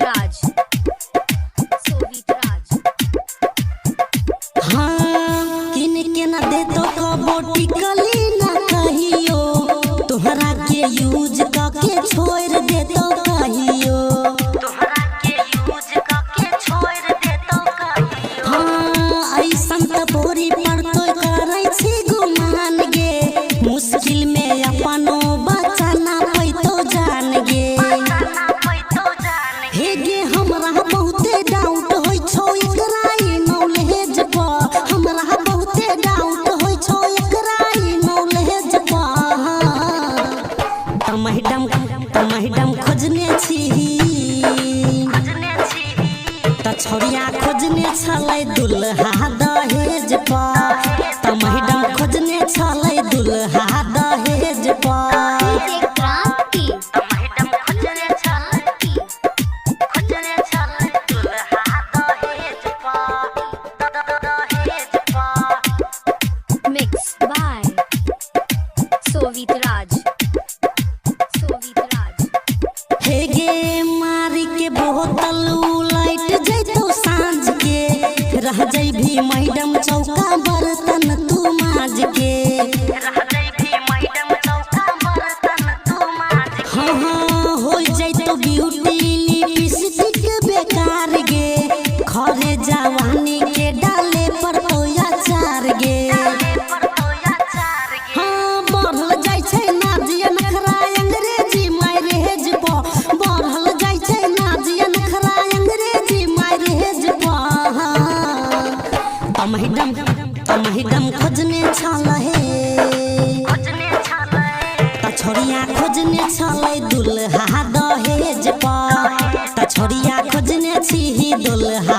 राज सोवित राज। हाँ किन के ना दे तो कबो टिकली ना कहियो, तोहरा के यूज करके छोड़ दे तो कहियो, तोहरा के यूज करके छोड़ दे तो कहियो। हाँ ऐसन त बोरी पर तो करै छी गुमान गे, मुश्किल में अपनो बचाना पैतो जान गे। हे गे हमरा बहुते डाउट होय छौ एकरा ई नॉलेज पर, हमरा बहुते डाउट होय छौ एकरा ई नॉलेज पर। त मैडम खोजने छी त छोरिया खोजने छलै दुल्हा दहेज पर, त मैडम खोजने छलै दुल्हा दहेज पर। क्रांति मैडम खोजने छलै दुल्हा दहेज पर, दहेज पर। मिक्स बाय सोवित राज सोवित राज। हे गे मारी के बोतल उलट जैतो सांझ के, रह जैभी मैडम चौका बर्तन तू माज के, रह जैभी मैडम चौका बर्तन तू माज के। हाँ हाँ हो जैतो ब्यूटी लिपस्टिक बेकार गे, खरे जवानी के डाले पर तो अचार गे। हाँ बढ़ल जाइ छै नाजिया नखरा अंग्रेजी मैरेज पर, बढ़ल जाइ छै नाजिया नखरा अंग्रेजी मैरेज पर। त मैडम खोजने छलै त छोरिया खोजने छलै दुल्हा दहेज पर, त छोरिया खोजने छी दुल्हा